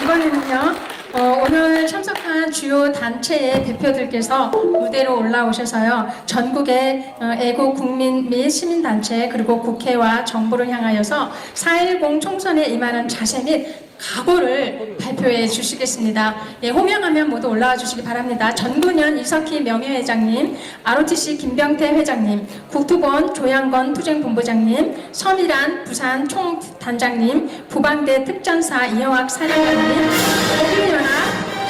이번에는요, 오늘 참석한 주요 단체의 대표들께서 무대로 올라오셔서요, 전국의 애국 국민 및 시민단체 그리고 국회와 정부를 향하여서 4.10 총선에 임하는 자세 및 각오를 발표해 주시겠습니다. 예, 호명하면 모두 올라와 주시기 바랍니다. 전군현 이석희 명예회장님, ROTC 김병태 회장님, 국토본 조양건 투쟁본부장님, 서미란 부산 총단장님, 부방대 특전사 이영학 사령관님, 국민연합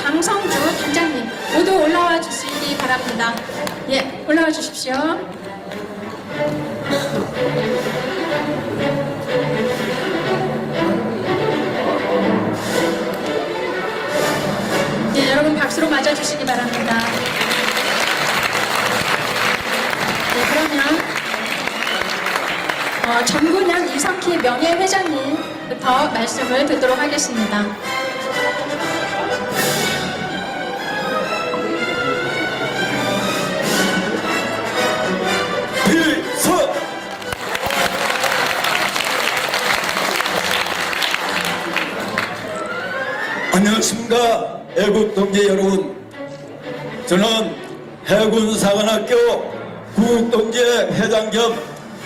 강성주 단장님 모두 올라와 주시기 바랍니다. 예, 올라와 주십시오. 예, 여러분 박수로 맞아주시기 바랍니다. 네, 그러면 전군현 이석희 명예회장님부터 말씀을 듣도록 하겠습니다. 필서! 안녕하십니까, 애국 동지 여러분. 저는 해군사관학교 구국동지회 회장 겸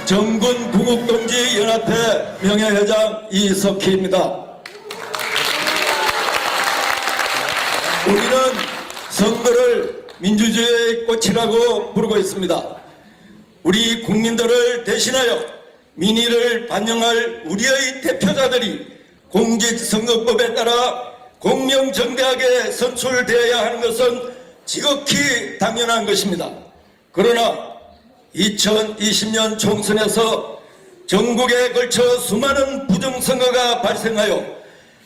정군 구국동지연합회 명예회장 이석희입니다. 우리는 선거를 민주주의의 꽃이라고 부르고 있습니다. 우리 국민들을 대신하여 민의를 반영할 우리의 대표자들이 공직선거법에 따라 공명정대하게 선출되어야 하는 것은 지극히 당연한 것입니다. 그러나 2020년 총선에서 전국에 걸쳐 수많은 부정선거가 발생하여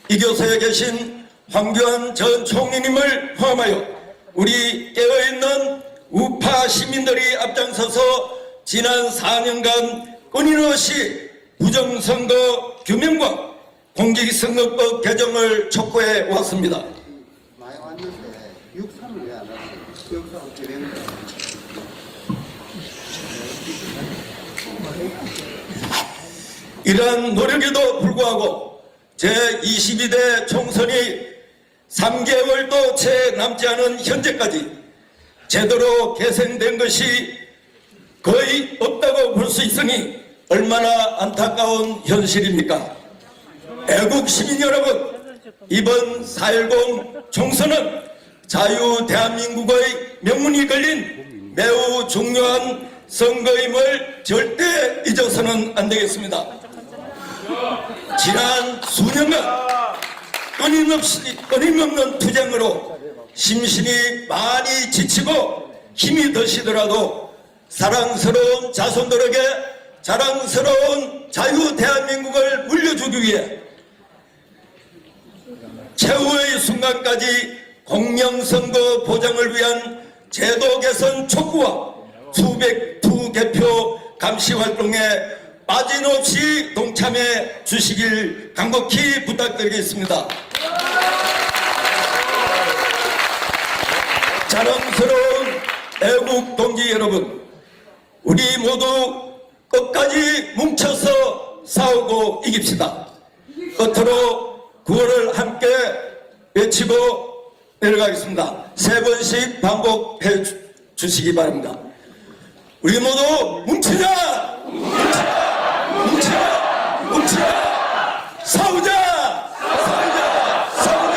이곳에 계신 황교안 전 총리님을 포함하여 우리 깨어있는 우파 시민들이 앞장서서 지난 4년간 끊임없이 부정선거 규명과 공직선거법 개정을 촉구해 왔습니다. 많이 왔는데 6.3을 왜 안 하세요? 6.3 진행. 이러한 노력에도 불구하고 제22대 총선이 3개월도 채 남지 않은 현재까지 제대로 개선된 것이 거의 없다고 볼 수 있으니 얼마나 안타까운 현실입니까? 애국 시민 여러분, 이번 4.10 총선은 자유 대한민국의 명운이 걸린 매우 중요한 선거임을 절대 잊어서는 안 되겠습니다. 지난 수년간 끊임없는 투쟁으로 심신이 많이 지치고 힘이 드시더라도 사랑스러운 자손들에게 자랑스러운 자유 대한민국을 물려주기 위해 최후의 순간까지 공명선거 보장을 위한 제도 개선 촉구와 수백 두 개표 감시 활동에 빠짐없이 동참해 주시길 간곡히 부탁드리겠습니다. 자랑스러운 애국 동지 여러분, 우리 모두 끝까지 뭉쳐서 싸우고 이깁시다. 끝으로 구호를 함께 외치고 내려가겠습니다. 3번씩 반복해 주시기 바랍니다. 우리 모두 뭉치자! 뭉치자! 뭉치자! 뭉치자! 싸우자! 싸우자! 싸우자!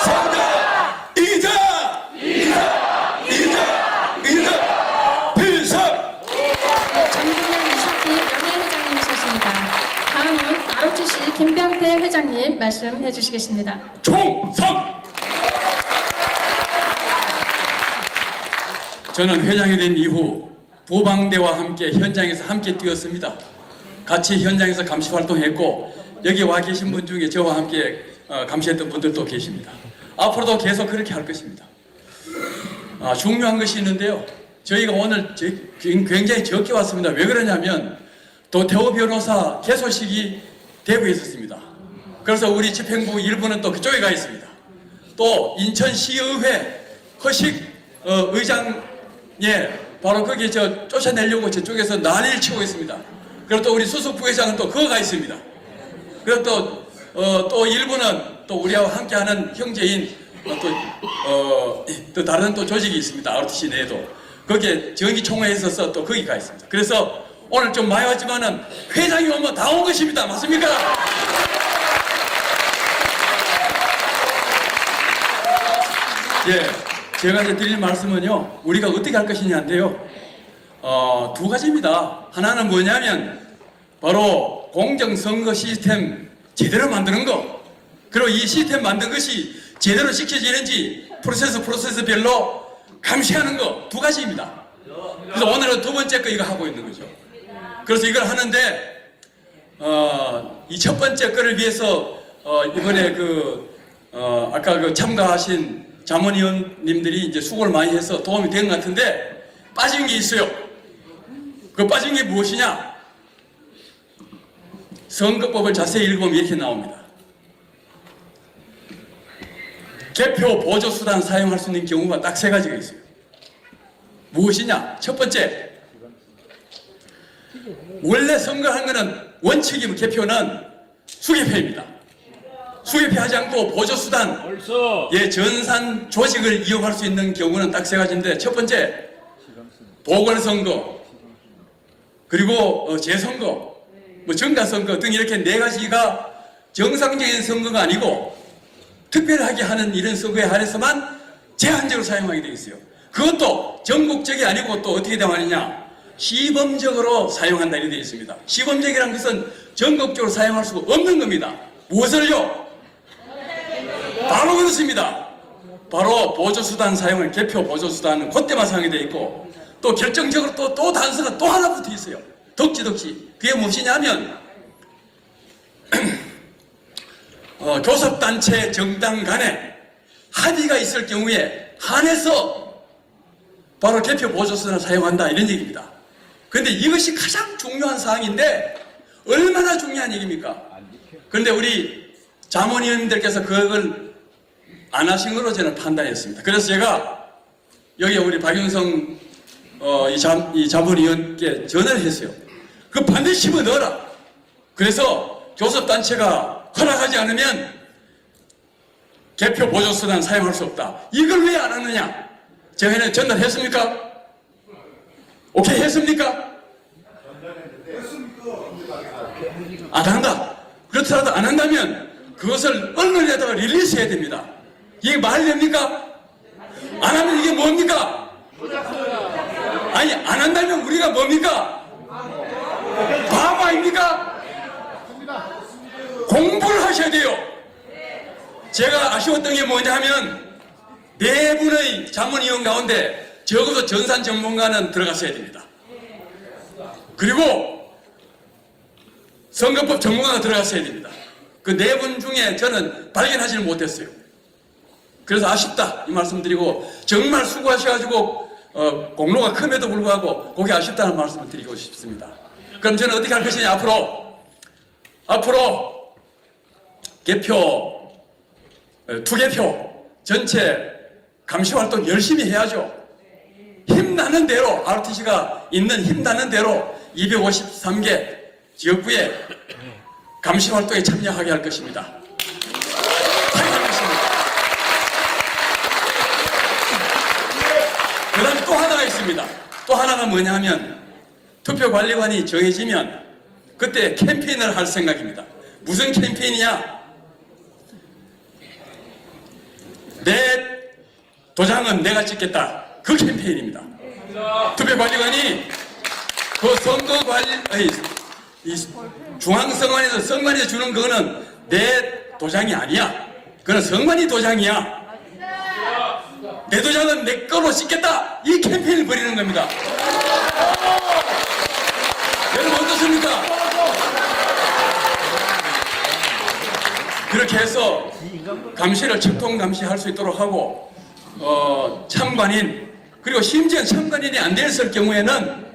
싸우자! 이기자! 이기자! 이기자! 이기자! 필살! 전군현 이석희 명예회장님이셨습니다. 다음은 ROTC 김병태 회장님 말씀해 주시겠습니다. 총선! 저는 회장이 된 이후 부방대와 함께 현장에서 함께 뛰었습니다. 같이 현장에서 감시 활동했고 여기 와 계신 분 중에 저와 함께 감시했던 분들도 계십니다. 앞으로도 계속 그렇게 할 것입니다. 중요한 것이 있는데요. 저희가 오늘 굉장히 적게 왔습니다. 왜 그러냐면 도태우 변호사 개소식이 대구에 있었습니다. 그래서 우리 집행부 일부는 또 그쪽에 가 있습니다. 또 인천시의회 허식 의장 바로 거기 쫓아내려고 저쪽에서 난리를 치고 있습니다. 그리고 또 우리 수석 부회장은 또 거기 가 있습니다. 그리고 또 일부는 또 우리와 함께하는 형제인 또 다른 또 조직이 있습니다. ROTC 내에도 거기에 정기총회에 있어서 또 거기 가 있습니다. 그래서 오늘 좀 많이 왔지만은 회장이 오면 다 온 것입니다. 맞습니까? 예, 제가 이제 드릴 말씀은요, 우리가 어떻게 할 것이냐인데요, 두 가지입니다. 하나는 뭐냐면 바로 공정선거 시스템 제대로 만드는 거, 그리고 이 시스템 만든 것이 제대로 지켜지는지 프로세스별로 감시하는 거, 두 가지입니다. 그래서 오늘은 두 번째 거 이거 하고 있는 거죠. 그래서 이걸 하는데 이 첫 번째 거를 위해서 이번에 아까 참가하신 자문위원님들이 이제 수고를 많이 해서 도움이 된 것 같은데 빠진 게 있어요. 그 빠진 게 무엇이냐? 선거법을 자세히 읽으면 이렇게 나옵니다. 개표 보조수단 사용할 수 있는 경우가 딱 세 가지가 있어요. 무엇이냐? 첫 번째, 원래 선거한 거는 원칙이면 개표는 수개표입니다. 수개표하지 않고 보조수단, 전산 조직을 이용할 수 있는 경우는 딱 세 가지인데, 첫 번째, 보궐선거, 그리고 재선거, 정가선거 등 이렇게 네 가지가 정상적인 선거가 아니고 특별하게 하는 이런 선거에 한해서만 제한적으로 사용하게 되어 있어요. 그것도 전국적이 아니고 또 어떻게 되느냐? 시범적으로 사용한다 이렇게 되어 있습니다. 시범적이라는 것은 전국적으로 사용할 수가 없는 겁니다. 무엇을요? 바로 그렇습니다. 바로 보조수단 사용을, 개표 보조수단은 그때만 사용이 되어 있고, 또 결정적으로 또 단서가 또 하나 붙어 있어요. 덕지. 그게 무엇이냐면 교섭단체 정당 간에 합의가 있을 경우에 한해서 바로 개표 보조수단을 사용한다 이런 얘기입니다. 그런데 이것이 가장 중요한 사항인데 얼마나 중요한 얘기입니까? 그런데 우리 자문위원님들께서 그걸 안 하신 걸로 저는 판단했습니다. 그래서 제가 여기 우리 박윤성 이 자문위원께 전화를 했어요. 그 반드시 집어넣어라. 그래서 교섭단체가 허락하지 않으면 개표 보조수단 사용할 수 없다. 이걸 왜 안 하느냐? 제가 전달했습니까? 오케이 했습니까? 안 한다. 그렇더라도 안 한다면 그것을 언론에다가 릴리스해야 됩니다. 이게 말이 됩니까? 안 하면 이게 뭡니까? 아니, 안 한다면 우리가 뭡니까? 바보 아닙니까? 공부를 하셔야 돼요. 제가 아쉬웠던 게 뭐냐 하면 네 분의 자문위원 가운데 적어도 전산 전문가는 들어갔어야 됩니다. 그리고 선거법 전문가가 들어갔어야 됩니다. 그 네 분 중에 저는 발견하지는 못했어요. 그래서 아쉽다 이 말씀 드리고, 정말 수고하셔가지고 공로가 큼에도 불구하고 그게 아쉽다는 말씀을 드리고 싶습니다. 그럼 저는 어떻게 할 것이냐? 앞으로 개표, 투개표 전체 감시활동 열심히 해야죠. 힘나는 대로, ROTC가 있는 힘나는 대로 253개 지역구에 감시활동에 참여하게 할 것입니다. 그 다음에 또 하나가 있습니다. 또 하나가 뭐냐 하면 투표관리관이 정해지면 그때 캠페인을 할 생각입니다. 무슨 캠페인이냐? 내 도장은 내가 찍겠다. 그 캠페인입니다. 투표관리관이 그 중앙선관위에서 선관위에 주는 거는 내 도장이 아니야. 그건 선관위 도장이야. 내 도장은 내 거로 찍겠다. 이 캠페인을 벌이는 겁니다. 여러분 어떻습니까? 그렇게 해서 감시를 청통 감시할 수 있도록 하고, 참관인, 그리고 심지어 참관인이 안 됐을 경우에는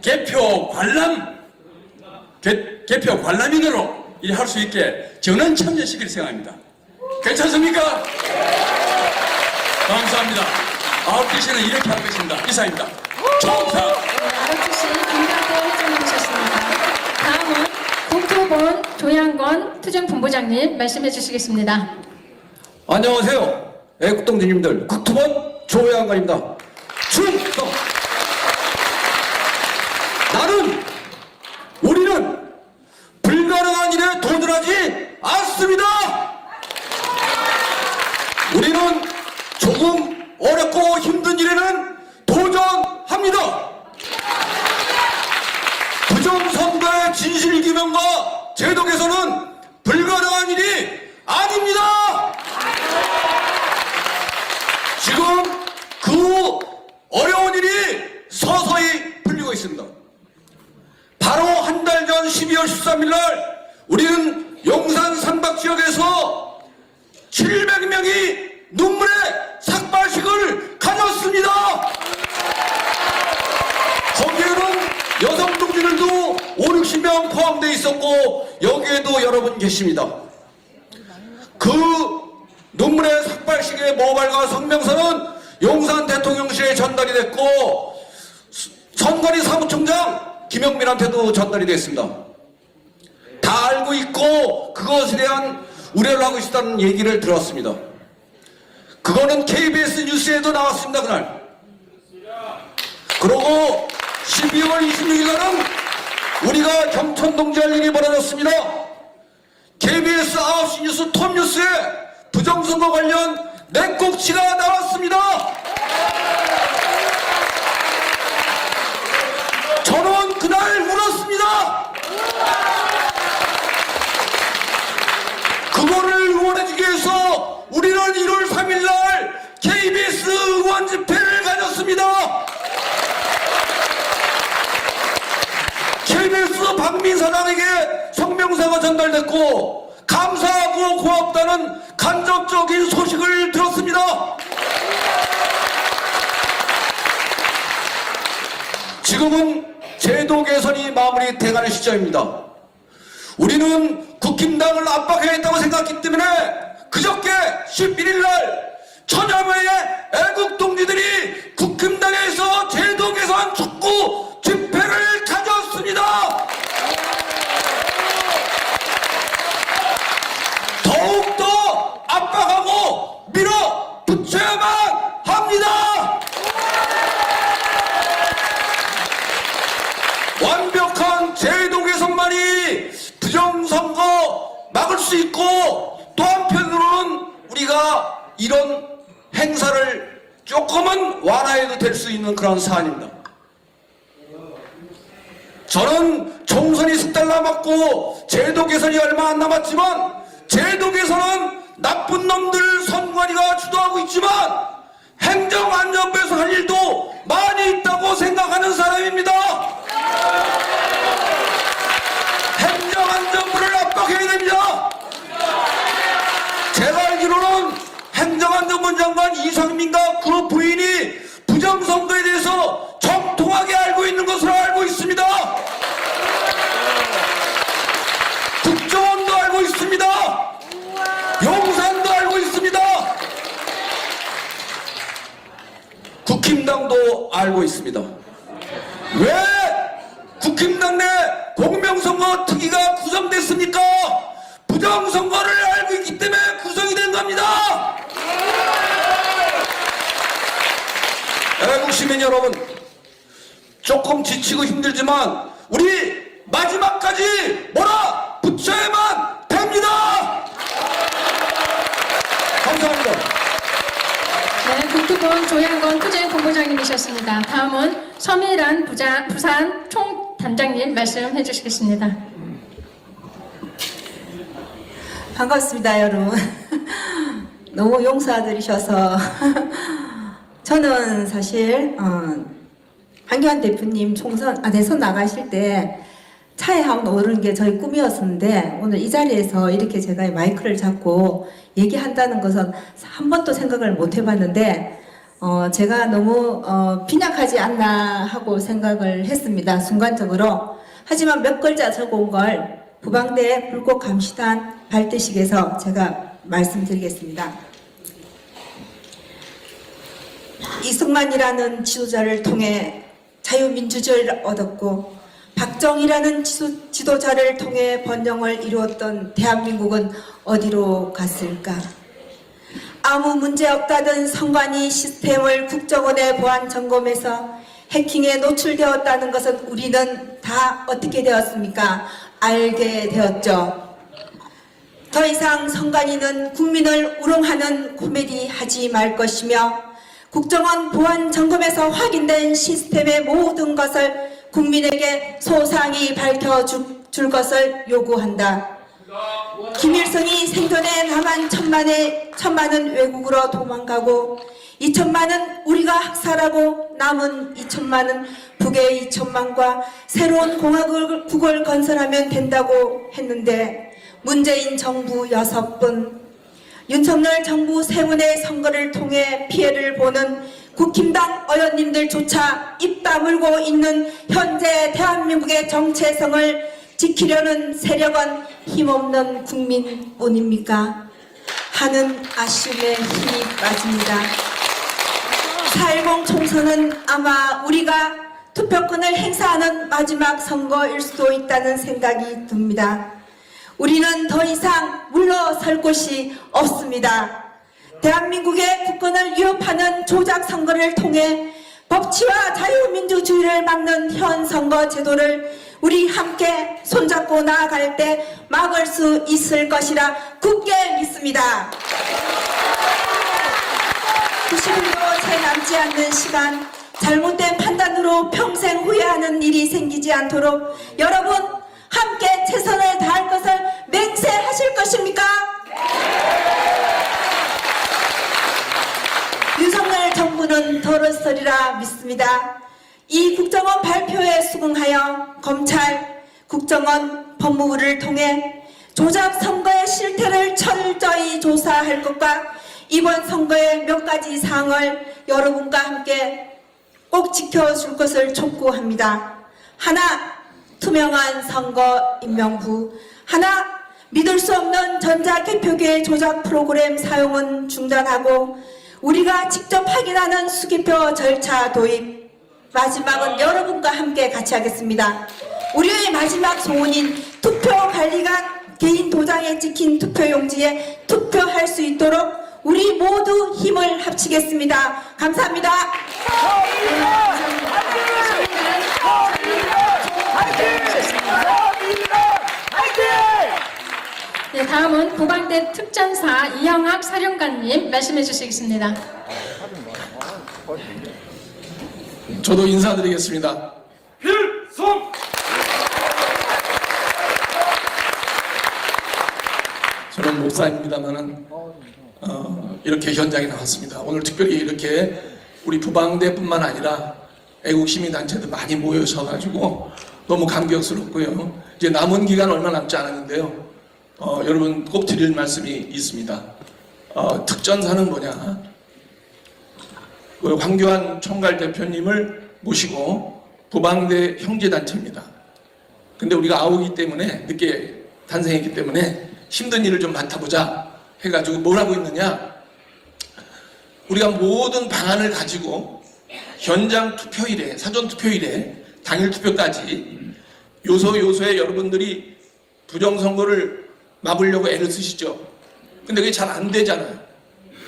개표 관람인으로 일 할 수 있게 전원 참여시킬 생각입니다. 괜찮습니까? 감사합니다. ROTC는 이렇게 할 것입니다. 이상입니다. 총선! ROTC 김강태 회장님이셨습니다. 다음은 국토본 조양건 투쟁본부장님 말씀해 주시겠습니다. 안녕하세요. 애국동지님들, 국토본 조양관입니다. 충성! 우리는 불가능한 일에 도전하지 않습니다. 우리는 조금 어렵고 힘든 일에는 도전합니다. 부정선거의 진실규명과 제도 개선은 불가능한 일이 아닙니다. 지금 그 어려운 일이 서서히 풀리고 있습니다. 바로 한 달 전 12월 13일 날 우리는 용산 삼박 지역에서 700명이 눈물의 삭발식을 가졌습니다. 거기에는 여성 동지들도 5, 60명 포함되어 있었고 여기에도 여러분 계십니다. 그 눈물의 삭발식의 모발과 성명서는 용산 대통령실에 전달이 됐고 선관위 사무총장 김영민한테도 전달이 됐습니다. 다 알고 있고 그것에 대한 우려를 하고 있다는 얘기를 들었습니다. 그거는 KBS 뉴스에도 나왔습니다. 그날. 그러고 12월 26일 날은 우리가 경천동지할 일이 벌어졌습니다. KBS 9시 뉴스 톱뉴스에 부정선거 관련 넷꼭지가 나왔습니다. 저는 그날 울었습니다. 그거를 응원해주기 위해서 우리는 1월 3일 날 KBS 응원 집회를 가졌습니다. KBS 박민 사장에게 성명서가 전달됐고 감사하고 고맙다는 간접적인 소식을 들었습니다. 지금은 제도 개선이 마무리돼가는 시점입니다. 우리는 국힘당을 압박해야 했다고 생각했기 때문에 그저께 11일 날 천여 명의 애국동지들이 국힘당에서 제도 개선 촉구 집회를 가졌습니다. 더욱더 압박하고 밀어붙여야만 합니다. 완벽한 제도 개선만이 부정선거 막을 수 있고 또 한편으로는 우리가 이런 행사를 조금은 완화해도 될 수 있는 그런 사안입니다. 저는 총선이 10달 남았고 제도 개선이 얼마 안 남았지만 제도 개선은 나쁜 놈들 선관위가 주도하고 있지만 행정안전부에서 할 일도 많이 있다고 생각하는 사람입니다. 행정안전부를 압박해야 됩니다. 제가 알기로는 행정안전부 장관 이상민과 그 부인이 부정선거에 대해서 정통하게 알고 있는 것으로 알고 있습니다. 국정원도 알고 있습니다. 용산도 알고 있습니다. 국힘당도 알고 있습니다. 왜 국힘당 내 공명선거 특위가 구성됐습니까? 부정선거를 알고 있기 때문에 구성이 된 겁니다. 애국시민 여러분, 조금 지치고 힘들지만 우리 마지막까지 몰아붙여야만 됩니다. 감사합니다. 네, 국토본 조양건 투쟁본부장님이셨습니다. 다음은 서미란 부산 총단장님 말씀해 주시겠습니다. 반갑습니다, 여러분. 너무 용사들이셔서 저는 사실 한교안 대표님 대선 나가실 때 차에 한번 오르는 게 저희 꿈이었었는데 오늘 이 자리에서 이렇게 제가 마이크를 잡고 얘기한다는 것은 한 번도 생각을 못 해봤는데 제가 너무 빈약하지 않나 하고 생각을 했습니다. 순간적으로. 하지만 몇 글자 적어온 걸 부방대 불꽃 감시단 발대식에서 제가 말씀드리겠습니다. 이승만이라는 지도자를 통해 자유민주주의를 얻었고 박정희라는 지도자를 통해 번영을 이루었던 대한민국은 어디로 갔을까? 아무 문제 없다던 선관위 시스템을 국정원의 보안 점검에서 해킹에 노출되었다는 것은 우리는 다 어떻게 되었습니까? 알게 되었죠. 더 이상 선관위는 국민을 우롱하는 코미디 하지 말 것이며 국정원 보안 점검에서 확인된 시스템의 모든 것을 국민에게 소상히 밝혀줄 것을 요구한다. 김일성이 생전에 남한 천만은 외국으로 도망가고 2천만은 우리가 학살하고 남은 2천만은 북의 2천만과 새로운 공화국을 건설하면 된다고 했는데 문재인 정부 6분, 윤석열 정부 3분의 선거를 통해 피해를 보는 국힘당 의원님들조차 입 다물고 있는 현재 대한민국의 정체성을 지키려는 세력은 힘없는 국민뿐입니까? 하는 아쉬움에 힘이 빠집니다. 4.10 총선은 아마 우리가 투표권을 행사하는 마지막 선거일 수도 있다는 생각이 듭니다. 우리는 더 이상 물러설 곳이 없습니다. 대한민국의 국권을 위협하는 조작 선거를 통해 법치와 자유민주주의를 막는 현 선거 제도를 우리 함께 손잡고 나아갈 때 막을 수 있을 것이라 굳게 믿습니다. 90일도 채 남지 않는 시간, 잘못된 판단으로 평생 후회하는 일이 생기지 않도록 여러분 함께 최선을 다할 것을 맹세하실 것입니까? 윤석열 정부는 덜었으리라 믿습니다. 이 국정원 발표에 수긍하여 검찰, 국정원, 법무부를 통해 조작 선거의 실태를 철저히 조사할 것과 이번 선거의 몇 가지 사항을 여러분과 함께 꼭 지켜줄 것을 촉구합니다. 하나, 투명한 선거 임명부. 하나, 믿을 수 없는 전자개표기의 조작 프로그램 사용은 중단하고 우리가 직접 확인하는 수개표 절차 도입. 마지막은 여러분과 함께 같이 하겠습니다. 우리의 마지막 소원인 투표관리관 개인 도장에 찍힌 투표용지에 투표할 수 있도록 우리 모두 힘을 합치겠습니다. 감사합니다. 네, 다음은 보방대 특전사 이영학 사령관님 말씀해 주시겠습니다. 저도 인사드리겠습니다. 필성! 저는 목사입니다만은 이렇게 현장에 나왔습니다. 오늘 특별히 이렇게 우리 부방대뿐만 아니라 애국 시민단체도 많이 모여셔가지고 너무 감격스럽고요. 이제 남은 기간 얼마 남지 않았는데요. 여러분 꼭 드릴 말씀이 있습니다. 특전사는 뭐냐? 황교안 총괄 대표님을 모시고 부방대 형제단체입니다. 근데 우리가 아우기 때문에 늦게 탄생했기 때문에 힘든 일을 좀 맡아보자 해가지고 뭘 하고 있느냐? 우리가 모든 방안을 가지고 현장 투표일에, 사전 투표일에, 당일 투표까지 요소에 여러분들이 부정선거를 막으려고 애를 쓰시죠. 근데 그게 잘 안 되잖아요.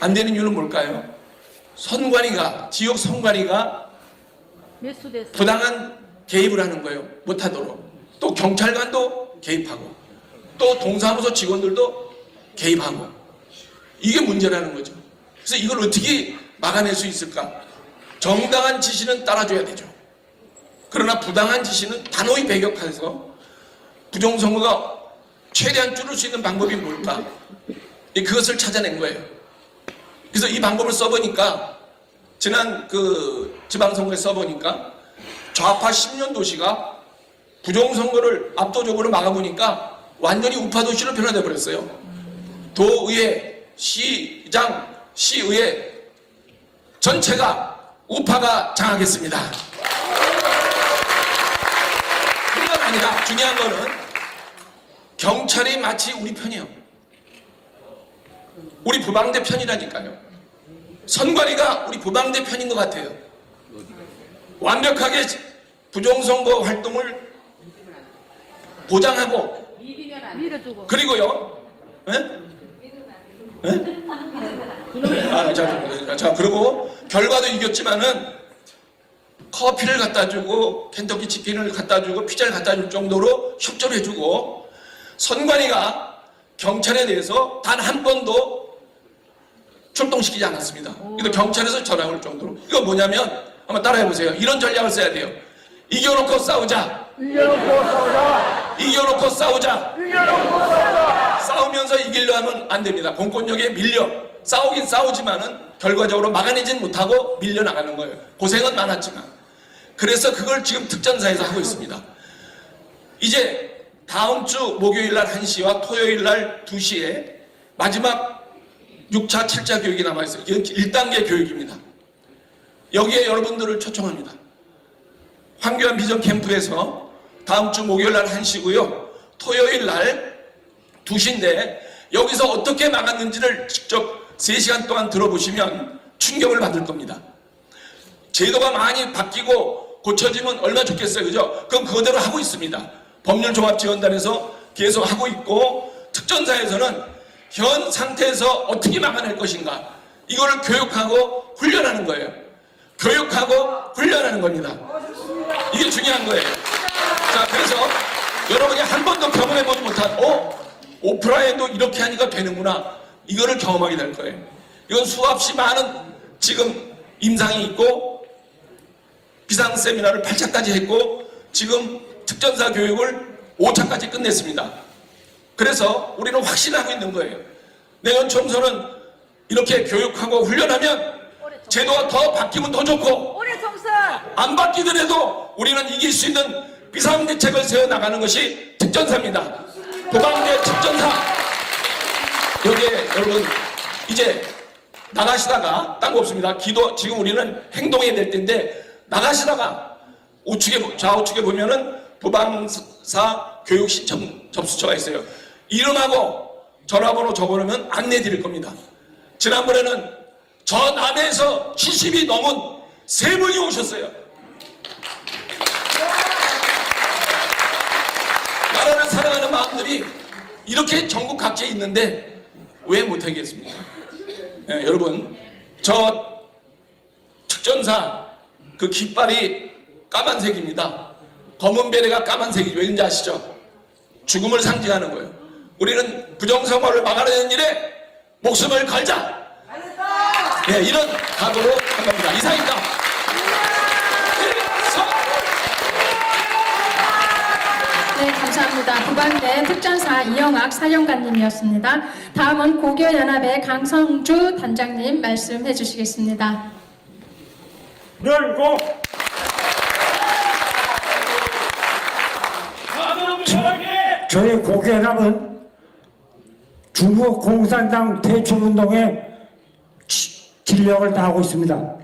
안 되는 이유는 뭘까요? 선관위가, 지역 선관위가 부당한 개입을 하는 거예요. 못하도록. 또 경찰관도 개입하고 또 동사무소 직원들도 개입하고 이게 문제라는 거죠. 그래서 이걸 어떻게 막아낼 수 있을까? 정당한 지시는 따라줘야 되죠. 그러나 부당한 지시는 단호히 배격해서 부정선거가 최대한 줄일 수 있는 방법이 뭘까? 그것을 찾아낸 거예요. 그래서 이 방법을 써보니까 지난 그 지방선거에 써보니까 좌파 10년 도시가 부정선거를 압도적으로 막아보니까 완전히 우파 도시로 변화돼 버렸어요. 도의회, 시장, 시의회 전체가 우파가 장악했습니다. 그건 아니다. 중요한 거는 경찰이 마치 우리 편이에요. 우리 부방대 편이라니까요. 선관위가 우리 부방대 편인 것 같아요. 완벽하게 부정선거 활동을 보장하고 그리고요, 자, 그리고 결과도 이겼지만은 커피를 갖다 주고 켄터키 치킨을 갖다 주고 피자를 갖다 줄 정도로 협조를 해주고 선관위가 경찰에 대해서 단 한 번도 출동시키지 않았습니다. 이거 경찰에서 전화 올 정도로. 이거 뭐냐면 한번 따라해 보세요. 이런 전략을 써야 돼요. 이겨놓고 싸우자. 이겨놓고 싸우자. 싸우면서 이기려 하면 안 됩니다. 공권력에 밀려 싸우긴 싸우지만은 결과적으로 막아내진 못하고 밀려 나가는 거예요. 고생은 많았지만. 그래서 그걸 지금 특전사에서 하고 있습니다. 이제 다음 주 목요일 날 1시와 토요일 날 2시에 마지막 6차, 7차 교육이 남아있어요. 이건 1단계 교육입니다. 여기에 여러분들을 초청합니다. 황교안 비전 캠프에서 다음 주 목요일 날 1시고요. 토요일 날 2시인데 여기서 어떻게 막았는지를 직접 3시간 동안 들어보시면 충격을 받을 겁니다. 제도가 많이 바뀌고 고쳐지면 얼마나 좋겠어요. 그죠? 그럼 그거대로 하고 있습니다. 법률종합지원단에서 계속 하고 있고 특전사에서는 현 상태에서 어떻게 막아낼 것인가 이거를 교육하고 훈련하는 거예요. 교육하고 훈련하는 겁니다. 이게 중요한 거예요. 자, 그래서 여러분이 한 번도 경험해보지 못한 오프라인도 이렇게 하니까 되는구나 이거를 경험하게 될 거예요. 이건 수없이 많은 지금 임상이 있고 비상 세미나를 8차까지 했고 지금 특전사 교육을 5차까지 끝냈습니다. 그래서 우리는 확신하고 있는 거예요. 내년 총선은 이렇게 교육하고 훈련하면 제도가 더 바뀌면 더 좋고 안 바뀌더라도 우리는 이길 수 있는 비상대책을 세워나가는 것이 특전사입니다. 도방대 특전사. 여기에 여러분 이제 나가시다가 딴 거 없습니다. 기도 지금 우리는 행동해야 될 텐데 나가시다가 좌우측에 보면은 도방사 교육 신청 접수처가 있어요. 이름하고 전화번호 적어놓으면 안내 드릴 겁니다. 지난번에는 저 남해에서 70이 넘은 3분이 오셨어요. 나라를 사랑하는 마음들이 이렇게 전국 각지에 있는데 왜 못하겠습니까? 네, 여러분 저 특전사 그 깃발이 까만색입니다. 검은 베레가 까만색이죠. 왠지 아시죠? 죽음을 상징하는 거예요. 우리는 부정선거를 막아내는 일에 목숨을 걸자. 네, 이런 각오로 한 겁니다. 이상입니다. 네, 감사합니다. 도방대 특전사 이영학 사령관님이었습니다. 다음은 고교연합의 강성주 단장님 말씀해 주시겠습니다. 그리고 저희 고교연합은 중국 공산당 퇴출운동에 진력을 다하고 있습니다.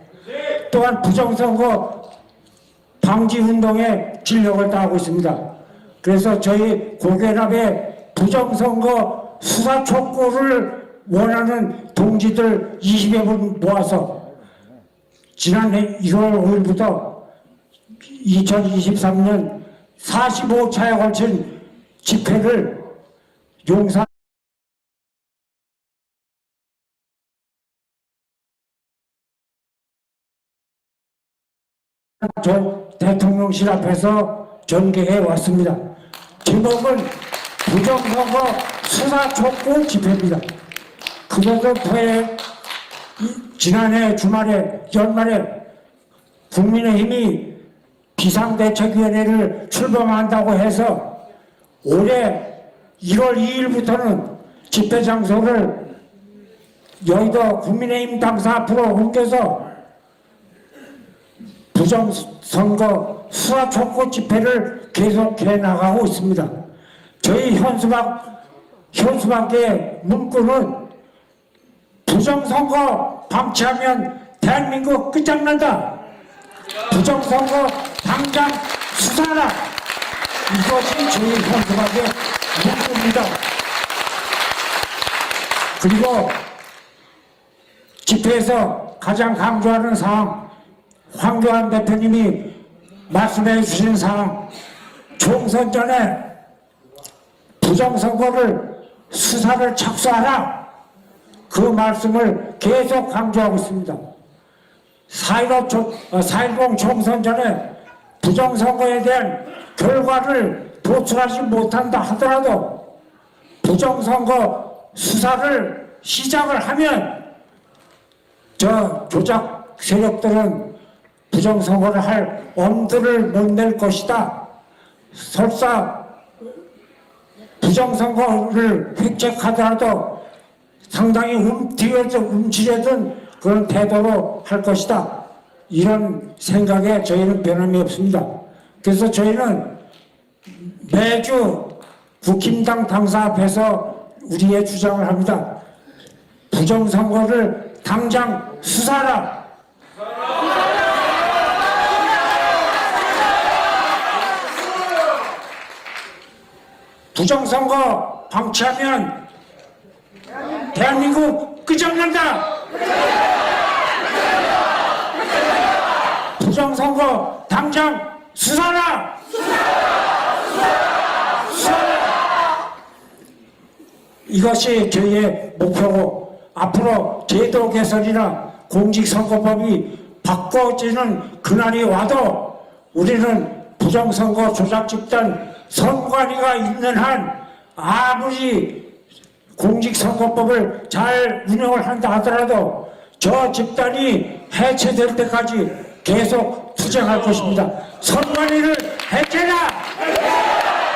또한 부정선거 방지운동에 진력을 다하고 있습니다. 그래서 저희 고교연합의 부정선거 수사 촉구를 원하는 동지들 20여 분 모아서 지난해 1월 5일부터 2023년 45차에 걸친 집회를 용산 대통령실 앞에서 전개해 왔습니다. 제목은 부정선거 수사 촉구 집회입니다. 그것을 후에 지난해 주말에 연말에 국민의힘이 비상대책위원회를 출범한다고 해서 올해 1월 2일부터는 집회 장소를 여의도 국민의힘 당사 앞으로 옮겨서 부정선거 수사 촉구 집회를 계속해 나가고 있습니다. 저희 현수막의 문구는 부정선거 방치하면 대한민국 끝장난다. 부정선거 당장 수사하라. 이것이 저희 현수막의 문구입니다. 그리고 집회에서 가장 강조하는 사항, 황교안 대표님이 말씀해 주신 사항, 총선 전에 부정선거를 수사를 착수하라. 그 말씀을 계속 강조하고 있습니다. 4.10 총선 전에 부정선거에 대한 결과를 도출하지 못한다 하더라도 부정선거 수사를 시작을 하면 저 조작 세력들은 부정선거를 할 엄두를 못 낼 것이다. 설사 부정선거를 획책하더라도 상당히 움츠려든 그런 태도로 할 것이다. 이런 생각에 저희는 변함이 없습니다. 그래서 저희는 매주 국힘당 당사 앞에서 우리의 주장을 합니다. 부정선거를 당장 수사하라. 부정선거 방치하면 대한민국 끝장난다. 부정선거 당장 수사하라. 이것이 저희의 목표고 앞으로 제도 개선이나 공직선거법이 바꿔지는 그날이 와도 우리는 부정선거 조작 집단 선관위가 있는 한 아무리 공직선거법을 잘 운영을 한다 하더라도 저 집단이 해체될 때까지 계속 투쟁할 것입니다. 선관위를 해체라!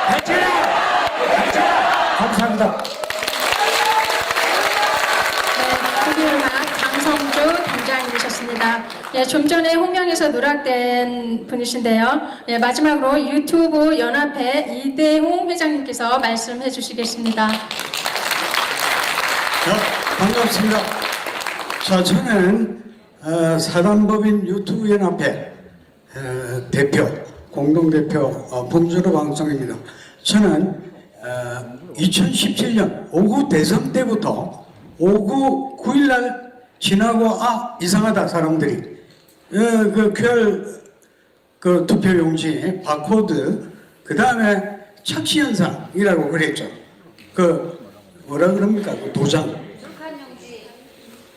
해체라! 해체라! 감사합니다. 국민의당 강성주 단장님이셨습니다. 예, 좀 전에 홍명에서 누락된 분이신데요. 예, 마지막으로 유튜브 연합회 이대홍 회장님께서 말씀해 주시겠습니다. 반갑습니다. 자, 저는 사단법인 유튜브 연합회 대표, 공동대표 봉준호 방송입니다. 저는 2017년 5구 대선 때부터 5구 9일날 지나고 이상하다 사람들이 그 QR 그 투표용지 바코드 그 다음에 착시현상이라고 그랬죠. 그 뭐라 그럽니까? 그 도장.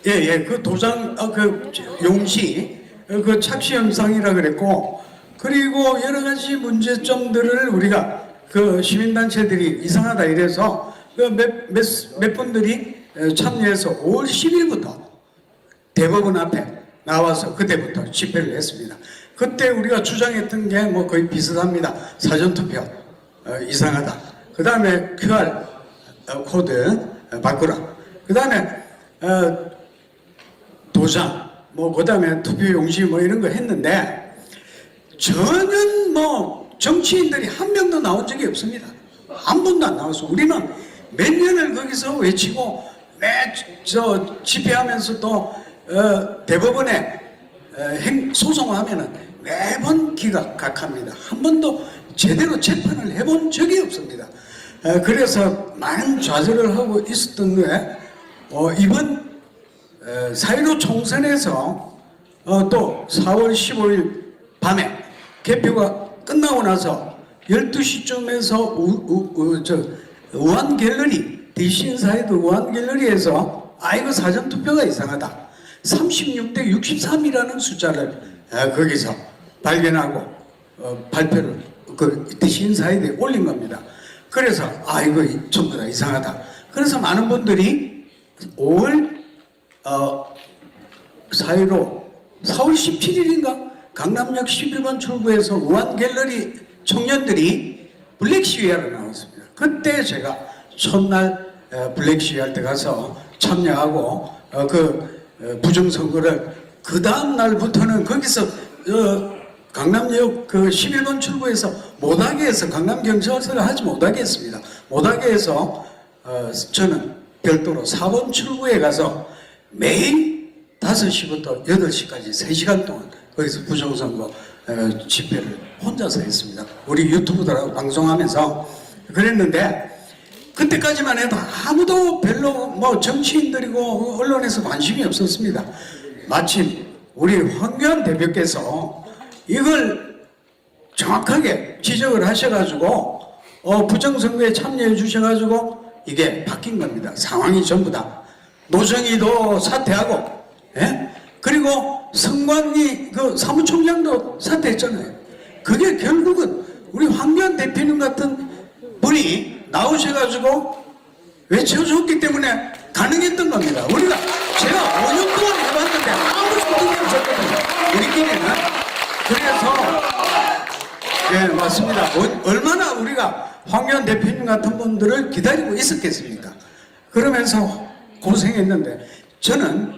예, 그 도장, 그 용지, 그 착시현상이라 그랬고, 그리고 여러 가지 문제점들을 우리가 그 시민단체들이 이상하다 이래서 몇 분들이 참여해서 5월 10일부터 대법원 앞에 나와서 그때부터 집회를 했습니다. 그때 우리가 주장했던 게 뭐 거의 비슷합니다. 사전투표 이상하다. 그 다음에 QR 코드 바꾸라. 그 다음에 도장 그 다음에 투표용지 이런 거 했는데 전혀 정치인들이 한 명도 나온 적이 없습니다. 한 번도 안 나왔어. 우리는 몇 년을 거기서 외치고 집회하면서 또 대법원에 소송하면은 매번 기각합니다. 한 번도 제대로 재판을 해본 적이 없습니다. 그래서 많은 좌절을 하고 있었던 후에 이번 4.15 총선에서 또 4월 15일 밤에 개표가 끝나고 나서 12시쯤에서 우한갤러리 DC인사이드 우한갤러리에서 이거 사전투표가 이상하다 36대 63이라는 숫자를 거기서 발견하고 발표를 그 DC인사이드에 올린 겁니다. 그래서 이거 전부 다 이상하다. 그래서 많은 분들이 4월 17일인가 강남역 11번 출구에서 우한갤러리 청년들이 블랙시위하러 나왔습니다. 그때 제가 첫날 블랙시위할 때 가서 참여하고 부정선거를 그 다음 날부터는 거기서 강남역 그 11번 출구에서 못하게 해서 강남경찰서를 하지 못하게 했습니다. 못하게 해서 저는 별도로 4번 출구에 가서 매일 5시부터 8시까지 3시간 동안 거기서 부정선거 집회를 혼자서 했습니다. 우리 유튜브들하고 방송하면서 그랬는데 그때까지만 해도 아무도 별로 정치인들이고 언론에서 관심이 없었습니다. 마침 우리 황교안 대표께서 이걸 정확하게 지적을 하셔가지고 부정선거에 참여해 주셔가지고 이게 바뀐 겁니다. 상황이 전부 다. 노정희도 사퇴하고, 예? 그리고 성관이 그 사무총장도 사퇴했잖아요. 그게 결국은 우리 황교안 대표님 같은 분이 나오셔가지고 외쳐줬기 때문에 가능했던 겁니다. 우리가 제가 5년 동안 해봤는데 아무 소득이 없었거든요. 우리끼리는. 그래서 예, 맞습니다. 얼마나 우리가 황교안 대표님 같은 분들을 기다리고 있었겠습니까? 그러면서 고생했는데 저는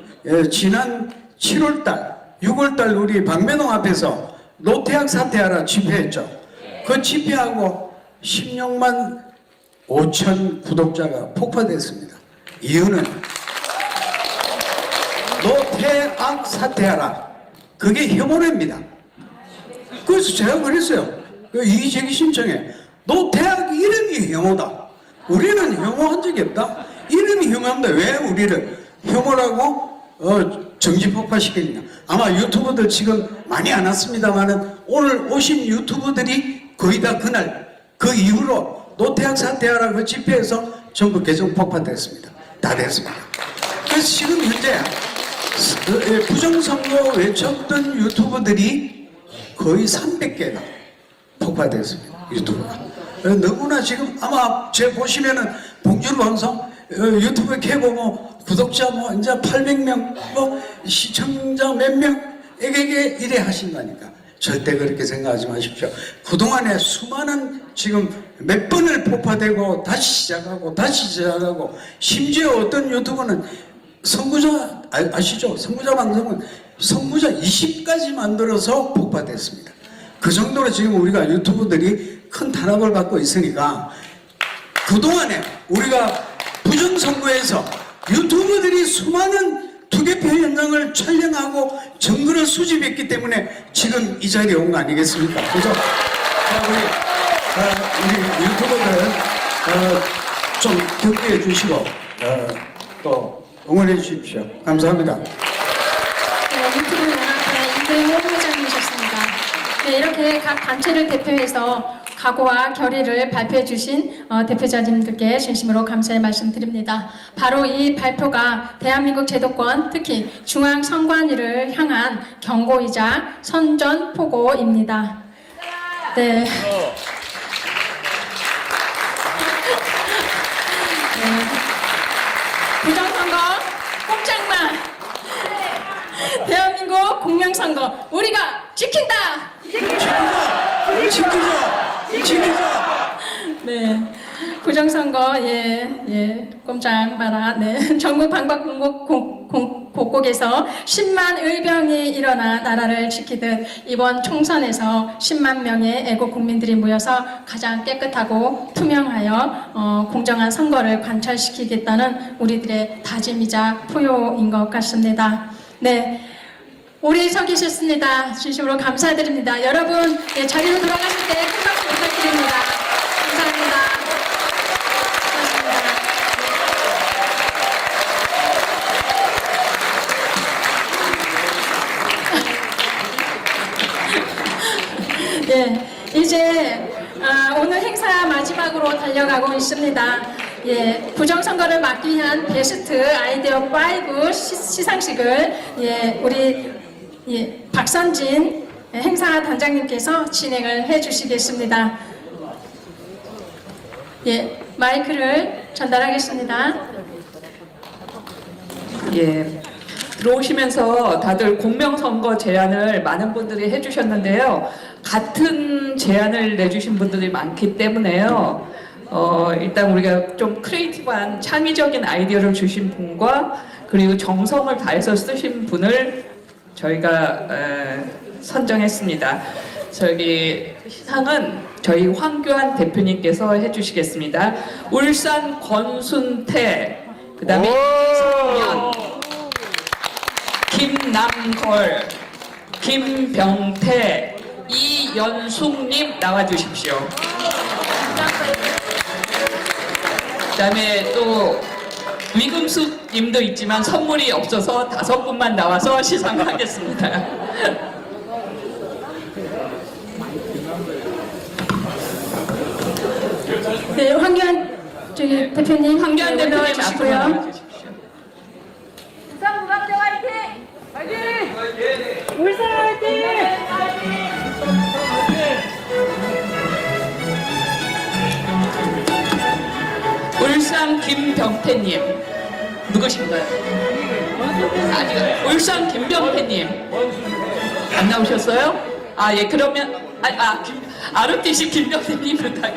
지난 7월달, 6월달 우리 방배동 앞에서 노태학 사퇴하라 집회했죠. 그 집회하고 16만 5천 구독자가 폭파됐습니다. 이유는 노태학 사퇴하라. 그게 혐오입니다. 그래서 제가 그랬어요. 그 이의제기 신청에 노태학 이름이 혐오다. 우리는 혐오한 적이 없다. 이름이 혐오한데 왜 우리를 혐오라고 정지 폭파시키느냐. 아마 유튜버들 지금 많이 안 왔습니다만은 오늘 오신 유튜버들이 거의 다 그날 그 이후로 노태학 사퇴하라 그 집회에서 전부 계정 폭파됐습니다. 다 됐습니다. 그래서 지금 현재 부정선거 외쳤던 유튜버들이 거의 300개가 폭파됐습니다. 유튜브가. 너무나 지금 아마 제 보시면은 봉준호 방송 유튜브에 해보고 구독자 뭐 이제 800명 뭐 시청자 몇 명에게 이래 하신다니까. 절대 그렇게 생각하지 마십시오. 그동안에 수많은 지금 몇 번을 폭파되고 다시 시작하고 심지어 어떤 유튜브는 선구자 아시죠? 선구자 방송은 선구자 20까지 만들어서 폭파됐습니다. 그 정도로 지금 우리가 유튜브들이 큰 탄압을 받고 있으니까 그동안에 우리가 부정선거에서 유튜브들이 수많은 투개표 현장을 촬영하고 증거를 수집했기 때문에 지금 이 자리에 온 거 아니겠습니까? 그죠? 자, 우리 유튜버들 좀 격려해 주시고 또 응원해 주십시오. 감사합니다. 네, 유튜브 연합회 이대호 회장이셨습니다. 네, 이렇게 각 단체를 대표해서 각오와 결의를 발표해 주신 대표자님들께 진심으로 감사의 말씀드립니다. 바로 이 발표가 대한민국 제도권, 특히 중앙선관위를 향한 경고이자 선전포고입니다. 네. 네. 부정선거 꼼짝마. 대한민국 공명선거 우리가 지킨다. 지키자. 네. 부정선거 꼼짝 마라. 네. 전국 방방곡곡에서 10만 의병이 일어나 나라를 지키듯 이번 총선에서 10만 명의 애국 국민들이 모여서 가장 깨끗하고 투명하여 공정한 선거를 관철시키겠다는 우리들의 다짐이자 포효인 것 같습니다. 네. 오래 서 계셨습니다. 진심으로 감사드립니다. 여러분 자리로 돌아가실 때 큰 박수 부탁드립니다. 감사합니다. 고맙습니다. 예, 이제 오늘 행사 마지막으로 달려가고 있습니다. 예, 부정선거를 막기 위한 베스트 아이디어 5 시상식을 우리 박선진 행사 단장님께서 진행을 해주시겠습니다. 예, 마이크를 전달하겠습니다. 예, 들어오시면서 다들 공명선거 제안을 많은 분들이 해주셨는데요. 같은 제안을 내주신 분들이 많기 때문에요. 일단 우리가 좀 크리에이티브한 창의적인 아이디어를 주신 분과 그리고 정성을 다해서 쓰신 분을 저희가 선정했습니다. 저기 시상은 저희 황교안 대표님께서 해주시겠습니다. 울산 권순태, 그 다음에 이성년, 김남걸, 김병태, 이연숙님 나와주십시오. 그 다음에 또 위금숙 님도 있지만 선물이 없어서 5분만 나와서 시상하겠습니다. 네, 황교안 대표님 황교안 대표님 앞으로 나와주시고요. 나와주십시오. 김병태님 누구신가요? 아직 울산 김병태님 안 나오셨어요? 아 예 그러면 ROTC 김병태님 부탁.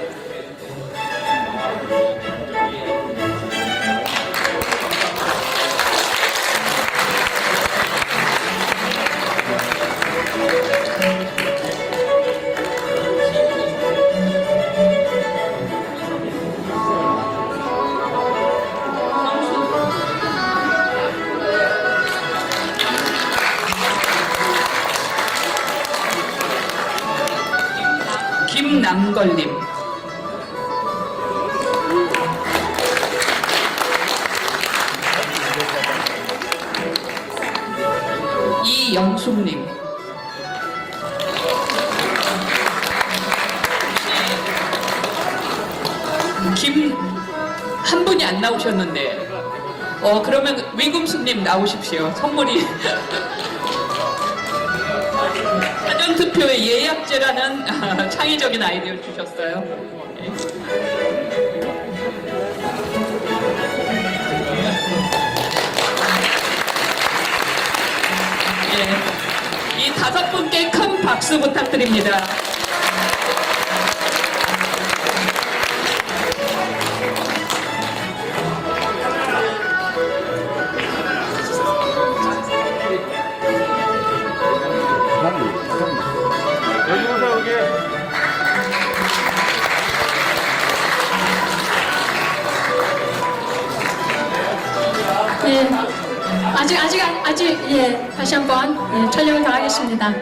김남걸님, 이영숙님, 한 분이 안 나오셨는데, 그러면 위금숙님 나오십시오. 선물이. 사전투표의 예약제라는 창의적인 아이디어를 주셨어요. 이 5분께 큰 박수 부탁드립니다. 예, 아직 예, 다시 한번 예, 촬영을 더 하겠습니다.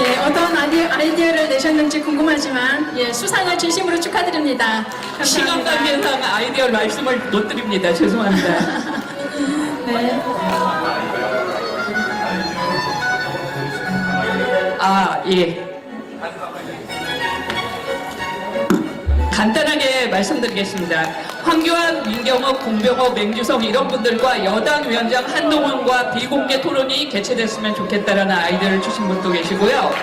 예, 어떤 아이디어를 내셨는지 궁금하지만 예, 수상을 진심으로 축하드립니다. 시간 관계상 아이디어 말씀을 못 드립니다. 죄송합니다. 네. 예. 간단하게 말씀드리겠습니다. 황교안, 민경욱, 공병호, 맹주성 이런 분들과 여당 위원장 한동훈과 비공개 토론이 개최됐으면 좋겠다라는 아이디어를 주신 분도 계시고요.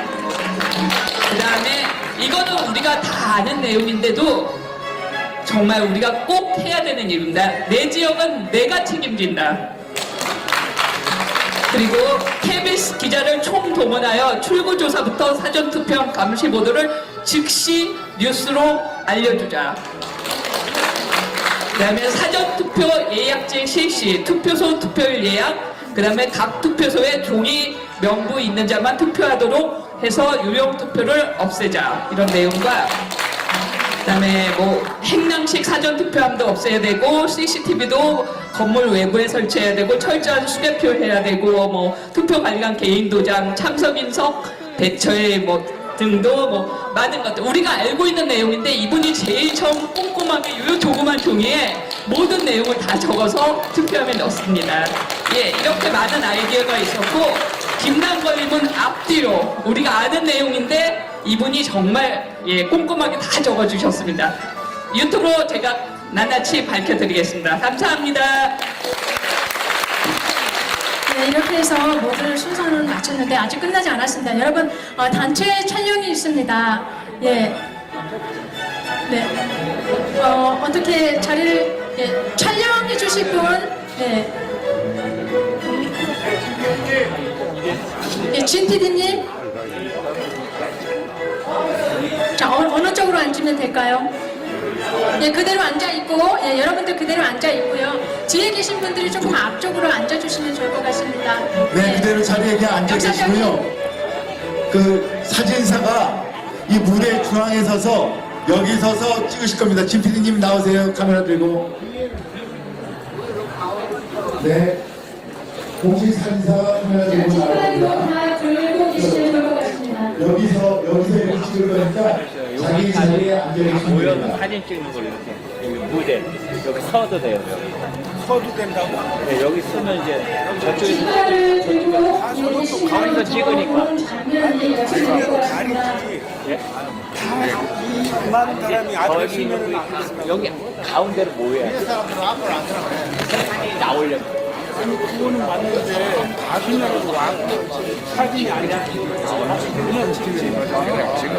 그 다음에 이거는 우리가 다 아는 내용인데도 정말 우리가 꼭 해야 되는 일입니다. 내 지역은 내가 책임진다. 그리고 KBS 기자를 총동원하여 출구조사부터 사전투표 감시 보도를 즉시 뉴스로 알려주자. 그 다음에 사전투표 예약제 실시, 투표소 투표일 예약, 그 다음에 각 투표소에 종이 명부 있는 자만 투표하도록 해서 유령 투표를 없애자. 이런 내용과 그다음에 행랑식 사전 투표함도 없애야 되고 CCTV도 건물 외부에 설치해야 되고 철저한 수개표 해야 되고 투표 관련 개인 도장, 참석 인석, 대처의 등도 많은 것들 우리가 알고 있는 내용인데 이분이 제일 처음 꼼꼼하게 이 조그만 종이에 모든 내용을 다 적어서 투표함에 넣습니다. 예, 이렇게 많은 아이디어가 있었고 김남걸님은 앞뒤로 우리가 아는 내용인데 이분이 정말 꼼꼼하게 다 적어주셨습니다. 유튜브로 제가 낱낱이 밝혀드리겠습니다. 감사합니다. 네, 이렇게 해서 모든 순서는 마쳤는데 아직 끝나지 않았습니다. 여러분, 단체 촬영이 있습니다. 예. 네. 어떻게 자리를, 촬영해 주실 분, 네. 예, 진 PD님. 자, 어느 쪽으로 앉으면 될까요? 예, 그대로 앉아있고, 예, 여러분들 그대로 앉아있고요. 뒤에 계신 분들이 조금 앞쪽으로 앉아주시면 좋을 것 같습니다. 네, 그대로 자리에 그냥 앉아 계시고요. 그 사진사가 이 무대 중앙에 서서 여기 서서 찍으실 겁니다. 진 PD님 나오세요. 카메라 들고. 네. 공식 사진사가 카메라 들고 나옵니다. 다 들고 계시면 좋을 것 같습니다. 여기서 이렇게 찍을 거니까 자기 자리에 앉아 계시면 모여서 됩니다. 사진 찍는 걸로 이렇게 여기 무대 여기 서도 돼요. 여기 서도 된다고? 네, 여기 쓰면 이제 저쪽에 지도를 들고 가운데서 찍으니까. 예? 많은 사람이 여기 가운데로 모여야 돼. 사진이 나오려면 아니 그거는 맞는데 가시냐고 와서 사진이 아니야. 그냥 지금